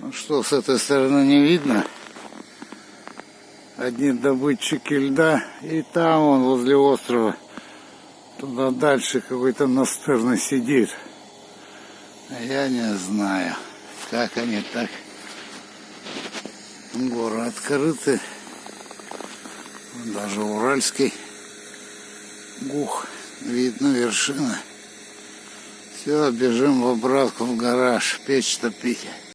Ну что, с этой стороны не видно. Одни добытчики льда. И там он возле острова. Туда дальше какой-то настырный сидит. А я не знаю, как они так. Горы открыты. Даже Уральский Гух. Видно вершина. Все, бежим в обратку в гараж. Печь топить.